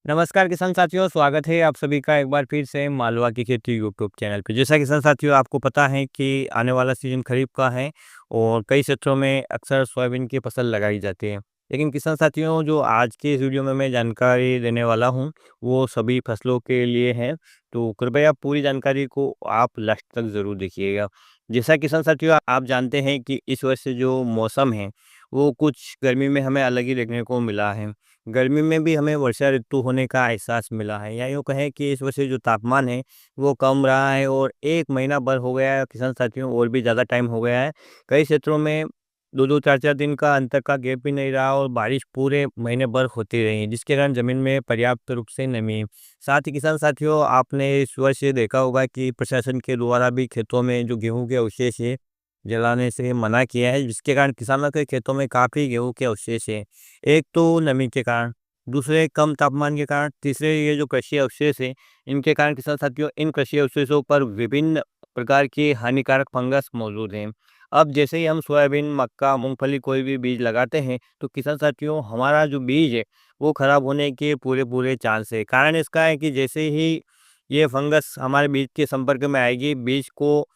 नमस्कार किसान साथियों, स्वागत है आप सभी का एक बार फिर से मालवा की खेती यूट्यूब चैनल पे। जैसा किसान साथियों आपको पता है कि आने वाला सीजन खरीफ का है और कई क्षेत्रों में अक्सर सोयाबीन की फसल लगाई जाती है। लेकिन किसान साथियों जो आज की इस वीडियो में मैं जानकारी देने वाला हूँ वो सभी फसलों के लिए है। तो कृपया पूरी जानकारी को आप लास्ट तक ज़रूर देखिएगा। जैसा किसान साथियों आप जानते हैं कि इस वर्ष जो मौसम है वो कुछ गर्मी में हमें अलग ही देखने को मिला है। गर्मी में भी हमें वर्षा ऋतु होने का एहसास मिला है या यूँ कहें कि इस वर्ष जो तापमान है वो कम रहा है और 1 महीना भर हो गया है किसान साथियों, और भी ज़्यादा टाइम हो गया है। कई क्षेत्रों में 2-2 4-4 दिन का अंतर का गैप भी नहीं रहा और बारिश पूरे महीने भर होती रही, जिसके कारण ज़मीन में पर्याप्त रूप से नमी है। साथ ही किसान साथियों आपने इस वर्ष ये देखा होगा कि प्रशासन के द्वारा भी खेतों में जो गेहूँ के अवशेष है जलाने से मना किया है, जिसके कारण किसानों के खेतों में काफ़ी गेहूँ के अवशेष हैं। एक तो नमी के कारण, दूसरे कम तापमान के कारण, तीसरे ये जो कृषि अवशेष हैं, इनके कारण किसान साथियों इन कृषि अवशेषों पर विभिन्न प्रकार की हानिकारक फंगस मौजूद हैं। अब जैसे ही हम सोयाबीन, मक्का, मूँगफली कोई भी बीज लगाते हैं, तो किसान साथियों हमारा जो बीज है, वो खराब होने के पूरे-पूरे चांस है। कारण इसका है कि जैसे ही ये फंगस हमारे बीज के संपर्क में आएगी, बीज को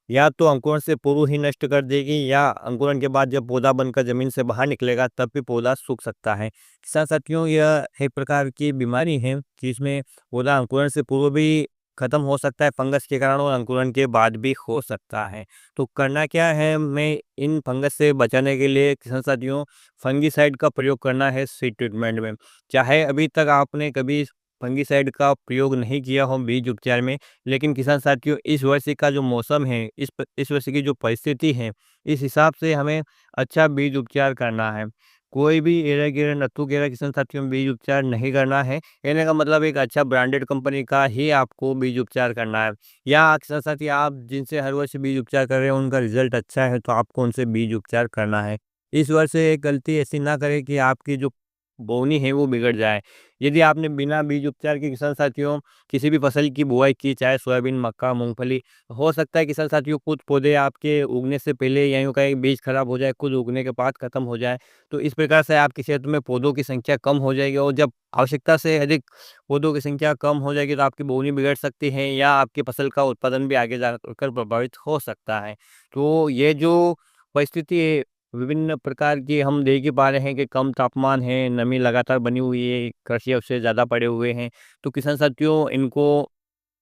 या तो अंकुरण से पूर्व ही नष्ट कर देगी या अंकुरण के बाद जब पौधा बनकर ज़मीन से बाहर निकलेगा तब भी पौधा सूख सकता है। किसान साथियों यह एक प्रकार की बीमारी है कि इसमें पौधा अंकुरण से पूर्व भी खत्म हो सकता है फंगस के कारण और अंकुरण के बाद भी हो सकता है। तो करना क्या है, हमें इन फंगस से बचाने के लिए किसान साथियों फंगिसाइड का प्रयोग करना है सीड ट्रीटमेंट में। चाहे अभी तक आपने कभी फंगिसाइड का प्रयोग नहीं किया हो बीज उपचार में, लेकिन किसान साथियों इस वर्ष का जो मौसम है, इस वर्ष की जो परिस्थिति है, इस हिसाब से हमें अच्छा बीज उपचार करना है। कोई भी एरा-गिरा, नत्थू-गेरा किसान साथियों बीज उपचार नहीं करना है। कहने का मतलब एक अच्छा ब्रांडेड कंपनी का ही आपको बीज उपचार करना है। या किसान साथी आप जिनसे हर वर्ष बीज उपचार कर रहे हैं, उनका रिज़ल्ट अच्छा है, तो आपको उनसे बीज उपचार करना है। इस वर्ष एक गलती ऐसी ना करें कि आपकी जो बोनी है वो बिगड़ जाए। यदि आपने बिना बीज उपचार के किसान साथियों किसी भी फसल की बुआई की, चाहे सोयाबीन, मक्का, मूँगफली, हो सकता है किसान साथियों कुछ पौधे आपके उगने से पहले या यूँ कहें बीज खराब हो जाए, कुछ उगने के बाद खत्म हो जाए। तो इस प्रकार से आपके क्षेत्र में पौधों की संख्या कम हो जाएगी और जब आवश्यकता से अधिक पौधों की संख्या कम हो जाएगी तो आपकी बोनी बिगड़ सकती है या आपकी फसल का उत्पादन भी आगे जाकर प्रभावित हो सकता है। तो ये जो परिस्थिति है विभिन्न प्रकार की हम देख ही पा रहे हैं कि कम तापमान है, नमी लगातार बनी हुई है, कृषि अवशेष ज़्यादा पड़े हुए हैं। तो किसान साथियों इनको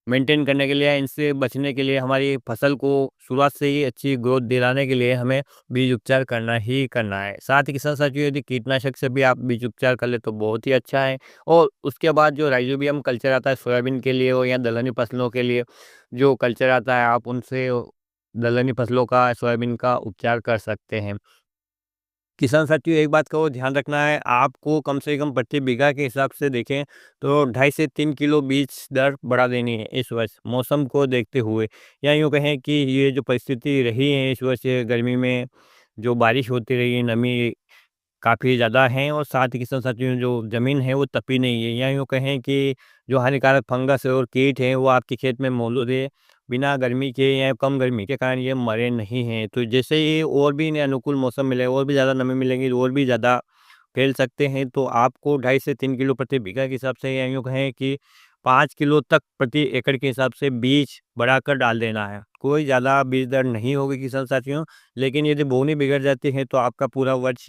मेंटेन करने के लिए, इनसे बचने के लिए, हमारी फसल को शुरुआत से ही अच्छी ग्रोथ दिलाने के लिए हमें बीज उपचार करना ही करना है। साथ ही किसान साथियों यदि कीटनाशक से भी आप बीज उपचार कर ले तो बहुत ही अच्छा है। और उसके बाद जो राइज़ोबियम कल्चर आता है सोयाबीन के लिए हो या दलहनी फसलों के लिए जो कल्चर आता है, आप उनसे दलहनी फसलों का, सोयाबीन का उपचार कर सकते हैं। किसान साथियों एक बात का और ध्यान रखना है, आपको कम से कम प्रति बीघा के हिसाब से देखें तो 2.5 से 3 किलो बीज दर बढ़ा देनी है इस वर्ष मौसम को देखते हुए। या यूँ कहें कि ये जो परिस्थिति रही है इस वर्ष गर्मी में, जो बारिश होती रही है, नमी काफ़ी ज़्यादा हैं और साथ ही किसान साथियों जो ज़मीन है वो तपी नहीं है, या यूँ कहें कि जो हानिकारक फंगस है और कीट हैं वो आपके खेत में मौजूद है। बिना गर्मी के या कम गर्मी के कारण ये मरे नहीं हैं। तो जैसे ही और भी इन्हें अनुकूल मौसम मिलेगा, और भी ज़्यादा नमी मिलेगी, और भी ज़्यादा फैल सकते हैं, तो आपको 2.5 से 3 किलो प्रति बीघा के हिसाब से या यूँ कहें कि 5 किलो तक प्रति एकड़ के हिसाब से बीज बढ़ाकर डाल देना है। कोई ज़्यादा बीज दर नहीं होगी किसान साथियों, लेकिन यदि बोनी बिगड़ जाती है तो आपका पूरा वर्ष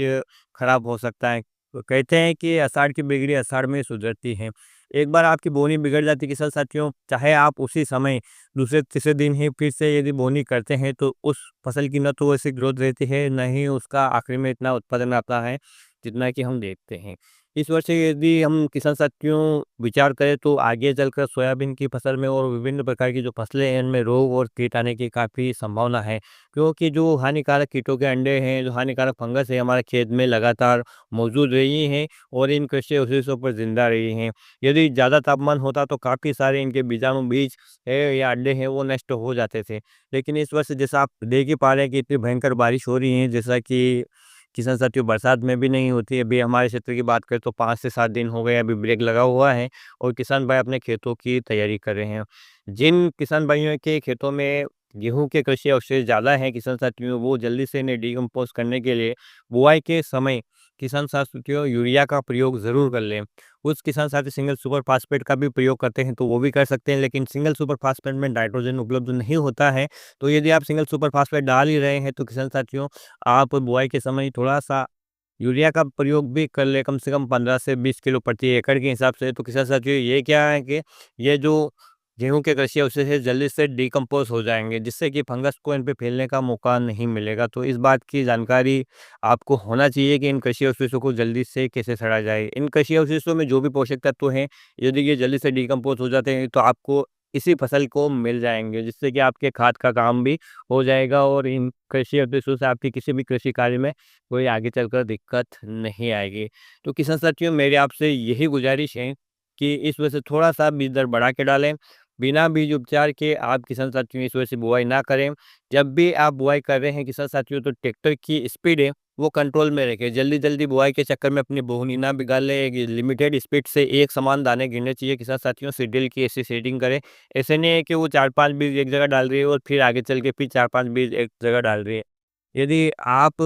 खराब हो सकता है। तो कहते हैं कि आषाढ़ की बिगड़ी आषाढ़ में सुधरती है। एक बार आपकी बोनी बिगड़ जाती है किसान साथियों, चाहे आप उसी समय दूसरे तीसरे दिन ही फिर से यदि बोनी करते हैं तो उस फसल की न तो वैसी ग्रोथ रहती है, न ही उसका आखिर में इतना उत्पादन आता है जितना कि हम देखते हैं। इस वर्ष यदि हम किसान साथियों विचार करें तो आगे चलकर सोयाबीन की फसल में और विभिन्न प्रकार की जो फसलें हैं इनमें रोग और कीट आने की काफ़ी संभावना है, क्योंकि जो हानिकारक कीटों के अंडे हैं, जो हानिकारक फंगस है हमारे खेत में लगातार मौजूद रही हैं और इन कृषि अवशेषों पर जिंदा रही हैं। यदि ज़्यादा तापमान होता तो काफ़ी सारे इनके बीजाणु बीज है या अंडे हैं वो नष्ट हो जाते थे। लेकिन इस वर्ष जैसा आप देख ही पा रहे हैं कि इतनी भयंकर बारिश हो रही है, जैसा कि किसान साथियों बरसात में भी नहीं होती है। अभी हमारे क्षेत्र की बात करें तो 5 से 7 दिन हो गए, अभी ब्रेक लगा हुआ है और किसान भाई अपने खेतों की तैयारी कर रहे हैं। जिन किसान भाइयों के खेतों में गेहूँ के कृषि अवशेष ज़्यादा हैं किसान साथियों, वो जल्दी से इन्हें डिकम्पोज़ करने के लिए बुआई के समय किसान साथियों यूरिया का प्रयोग ज़रूर कर लें। कुछ किसान साथी सिंगल सुपर फास्फेट का भी प्रयोग करते हैं तो वो भी कर सकते हैं, लेकिन सिंगल सुपर फास्फेट में नाइट्रोजन उपलब्ध नहीं होता है। तो यदि आप सिंगल सुपर फास्फेट डाल ही रहे हैं तो किसान साथियों, आप बुआई के समय थोड़ा-सा यूरिया का प्रयोग भी कर ले, कम से कम 15 से 20 किलो प्रति एकड़ के हिसाब से। तो किसान साथियों, ये क्या है कि ये जो गेहूँ के कृषि अवशेष है जल्दी से डिकम्पोज़ हो जाएँगे, जिससे कि फंगस को इन पे फैलने का मौका नहीं मिलेगा। तो इस बात की जानकारी आपको होना चाहिए कि इन कृषि अवशेषों को जल्दी से कैसे सड़ा जाए। इन कृषि अवशेषों में जो भी पोषक तत्व हैं, यदि ये जल्दी से डिकम्पोज़ हो जाते हैं तो आपको इसी फसल को मिल जाएँगे, जिससे कि आपके खाद का काम भी हो जाएगा और इन कृषि अवशेषों से आपकी किसी भी कृषि कार्य में कोई आगे चलकर दिक्कत नहीं आएगी। तो किसान साथियों, मेरी आपसे यही गुज़ारिश है कि इस वजह से थोड़ा-सा बीज दर बढ़ा के डालें। बिना बीज उपचार के आप किसान साथियों इस वजह से बुआई ना करें। जब भी आप बुआई कर रहे हैं किसान साथियों, तो ट्रैक्टर की स्पीड है वो कंट्रोल में रखें। जल्दी-जल्दी बुआई के चक्कर में अपनी बोहनी ना बिगाड़ लें। एक लिमिटेड स्पीड से एक समान दाने गिनने चाहिए किसान साथियों। सीडड्रिल की ऐसी सेटिंग करें। ऐसे नहीं है कि वो 4-5 बीज एक जगह डाल रही है और फिर आगे चल के फिर 4-5 बीज एक जगह डाल रही है। यदि आप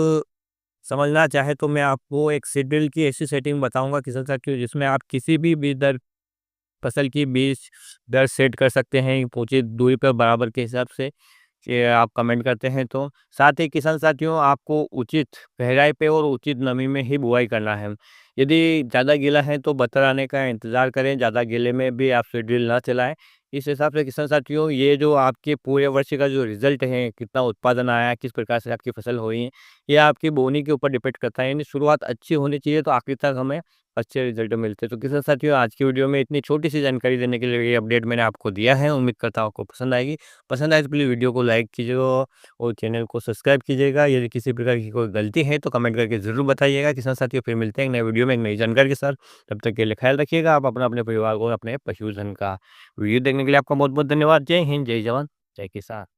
समझना चाहें तो मैं आपको एक सीडड्रिल की ऐसी सेटिंग बताऊँगा किसान साथियों, जिसमें आप किसी भी बीज दर फसल की बीज दर सेट कर सकते हैं उचित दूरी पर बराबर के हिसाब से, कि आप कमेंट करते हैं तो। साथ ही किसान साथियों, आपको उचित गहराई पे और उचित नमी में ही बुआई करना है। यदि ज़्यादा गीला है तो बतर आने का इंतज़ार करें, ज़्यादा गीले में भी आप सीडड्रिल ना चलाएँ। इस हिसाब से किसान साथियों, ये जो आपके पूरे वर्ष का जो रिज़ल्ट है, कितना उत्पादन आया, किस प्रकार से आपकी फसल हुई है, ये आपकी बोनी के ऊपर डिपेंड करता है। यानी शुरुआत अच्छी होनी चाहिए तो आखिर तक हमें अच्छे रिज़ल्ट मिलते हैं। तो किसान साथियों, आज की वीडियो में इतनी छोटी-सी जानकारी देने के लिए ये अपडेट मैंने आपको दिया है। उम्मीद करता हूँ आपको पसंद आएगी। पसंद आए तो प्लीज़ वीडियो को लाइक कीजिएगा और चैनल को सब्सक्राइब कीजिएगा। यदि किसी प्रकार की कोई गलती है तो कमेंट करके ज़रूर बताइएगा। किसान साथियों, फिर मिलते हैं एक नए वीडियो में एक नई जानकारी के साथ। तब तक के लिए ख्याल रखिएगा आप अपना, अपने परिवार को और अपने पशुधन का। वीडियो देखने के लिए आपका बहुत-बहुत धन्यवाद। जय हिंद, जय जवान, जय किसान।